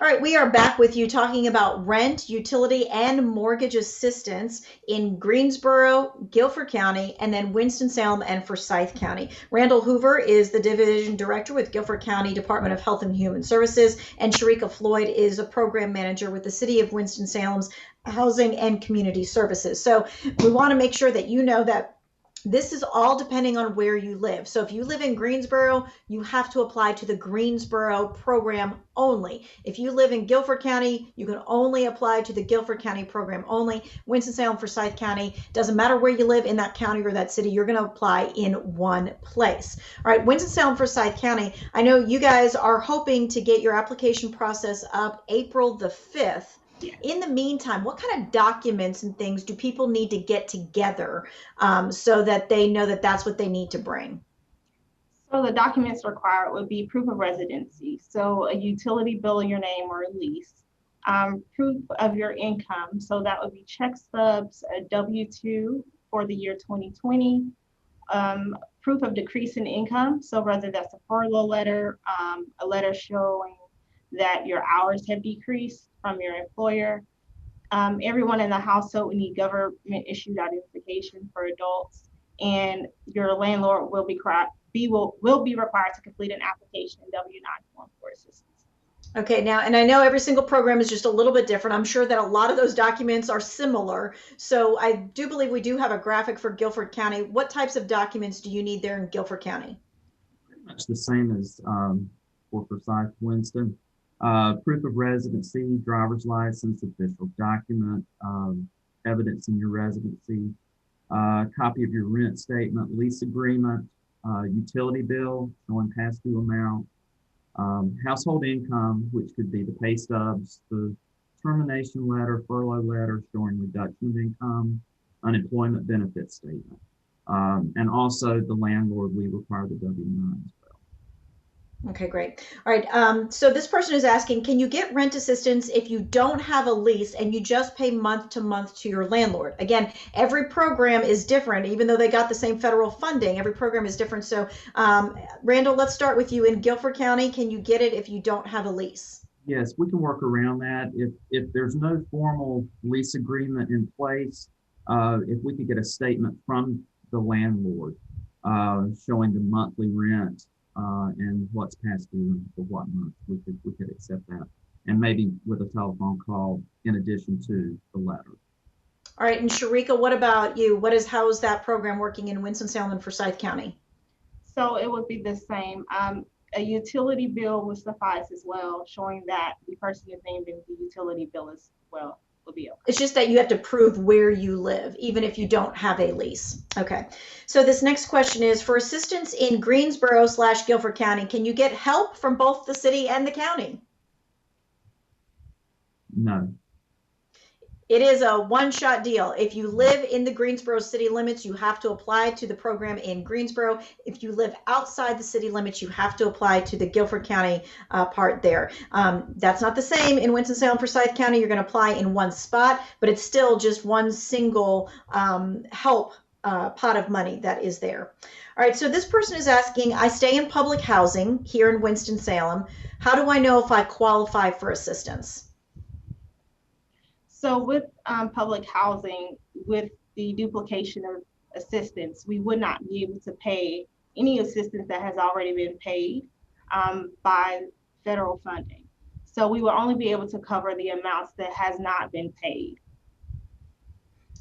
All right, we are back with you talking about rent, utility, and mortgage assistance in Greensboro, Guilford County, and then Winston-Salem and Forsyth County. Randall Hoover is the Division Director with Guilford County Department of Health and Human Services, and Sharika Floyd is a Program Manager with the City of Winston-Salem's Housing and Community Services. So we want to make sure that you know that this is all depending on where you live. So if you live in Greensboro, you have to apply to the Greensboro program only. If you live in Guilford County, you can only apply to the Guilford County program only. Winston-Salem, Forsyth County, doesn't matter where you live in that county or that city, you're going to apply in one place. All right, Winston-Salem, Forsyth County, I know you guys are hoping to get your application process up April the 5th. In the meantime, what kind of documents and things do people need to get together so that they know that that's what they need to bring? So the documents required would be proof of residency, so a utility bill in your name or a lease, proof of your income, so that would be check stubs, a W-2 for the year 2020, proof of decrease in income, so whether that's a furlough letter, a letter showing that your hours have decreased from your employer. Everyone in the household would need government issued identification for adults, and your landlord will be required to complete an application W-9 form for assistance. Okay, now, and I know every single program is just a little bit different. I'm sure that a lot of those documents are similar. So I do believe we do have a graphic for Guilford County. What types of documents do you need there in Guilford County? Pretty much the same as for Forsyth, Winston. Proof of residency, driver's license, official document, evidence in your residency, copy of your rent statement, lease agreement, utility bill showing past due amount, household income, which could be the pay stubs, the termination letter, furlough letter showing reduction of income, unemployment benefit statement. And also the landlord, we require the W-9 as well. Okay, great. All right. So this person is asking, can you get rent assistance if you don't have a lease and you just pay month to month to your landlord? Again, every program is different, even though they got the same federal funding, every program is different. So Randall, let's start with you in Guilford County. Can you get it if you don't have a lease? Yes, we can work around that. If there's no formal lease agreement in place, if we could get a statement from the landlord showing the monthly rent and what's past due for what month, we could accept that, and maybe with a telephone call in addition to the letter. All right, and Sharika, what about you? How is that program working in Winston-Salem and Forsyth County? So it would be the same. A utility bill would suffice as well, showing that the person is named in the utility bill as well. Okay. It's just that you have to prove where you live, even if you don't have a lease. Okay. So this next question is, for assistance in Greensboro/Guilford County, can you get help from both the city and the county? No. It is a one-shot deal. If you live in the Greensboro city limits, you have to apply to the program in Greensboro. If you live outside the city limits, you have to apply to the Guilford County part there. That's not the same in Winston-Salem, Forsyth County. You're going to apply in one spot, but it's still just one single help pot of money that is there. All right, so this person is asking, I stay in public housing here in Winston-Salem. How do I know if I qualify for assistance? So with public housing, with the duplication of assistance, we would not be able to pay any assistance that has already been paid by federal funding. So we will only be able to cover the amounts that has not been paid.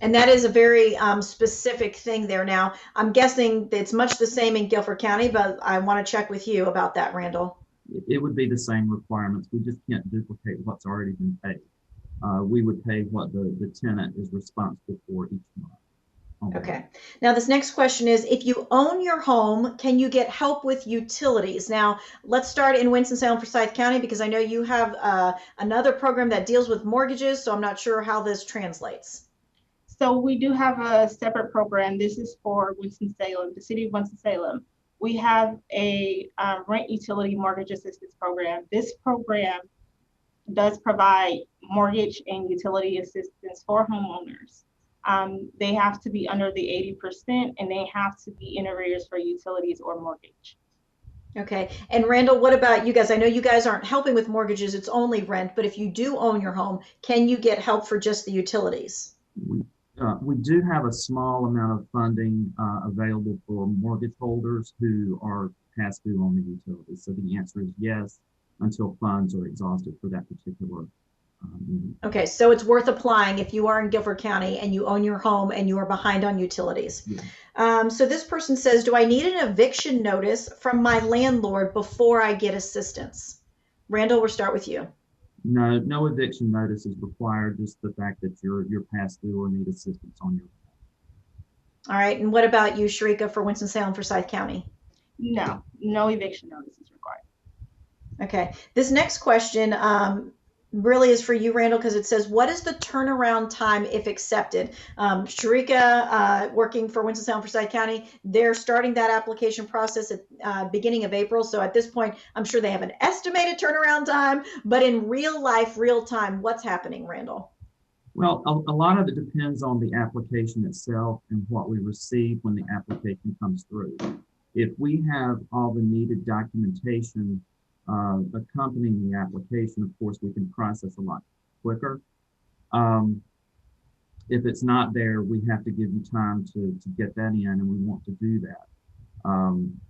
And that is a very specific thing there. Now, I'm guessing it's much the same in Guilford County, but I want to check with you about that, Randall. It would be the same requirements. We just can't duplicate what's already been paid. We would pay what the tenant is responsible for each month. Okay. Now, this next question is, if you own your home, can you get help with utilities? Now, let's start in Winston-Salem, Forsyth County, because I know you have another program that deals with mortgages, so I'm not sure how this translates. So we do have a separate program. This is for Winston-Salem, the city of Winston-Salem. We have a rent utility mortgage assistance program. This program does provide mortgage and utility assistance for homeowners. They have to be under the 80% and they have to be in arrears for utilities or mortgage. Okay. And Randall, what about you guys? I know you guys aren't helping with mortgages, it's only rent, but if you do own your home, can you get help for just the utilities? We, we do have a small amount of funding available for mortgage holders who are past due on the utilities. So the answer is yes, until funds are exhausted for that particular unit. Okay, so it's worth applying if you are in Guilford County and you own your home and you are behind on utilities. Yeah. So this person says, do I need an eviction notice from my landlord before I get assistance? Randall, we'll start with you. No, no eviction notice is required, just the fact that you're past due or need assistance on your. All right, and what about you, Sharika, for Winston-Salem, Forsyth County? No, no eviction notice is required. Okay, this next question really is for you, Randall, because it says, what is the turnaround time if accepted? Sharika, working for Winston-Salem, Forsyth County, they're starting that application process at beginning of April. So at this point, I'm sure they have an estimated turnaround time, but in real life, real time, what's happening, Randall? Well, a lot of it depends on the application itself and what we receive when the application comes through. If we have all the needed documentation accompanying the application, of course, we can process a lot quicker. If it's not there, we have to give you time to get that in, and we want to do that.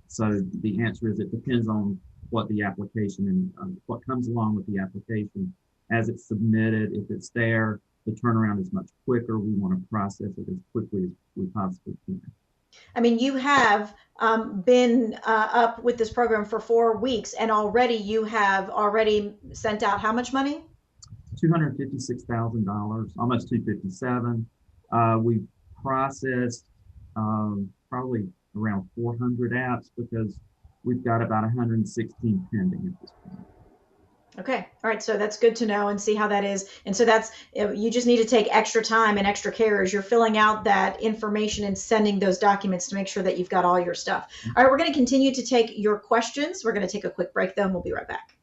So the answer is it depends on what the application and what comes along with the application as it's submitted. If it's there, the turnaround is much quicker. We want to process it as quickly as we possibly can. I mean, you have been up with this program for 4 weeks, and already you have already sent out how much money? $256,000, almost 257. We processed probably around 400 apps because we've got about 116 pending at this point. Okay. All right. So that's good to know and see how that is. And so that's, you just need to take extra time and extra care as you're filling out that information and sending those documents to make sure that you've got all your stuff. All right. We're going to continue to take your questions. We're going to take a quick break though, and we'll be right back.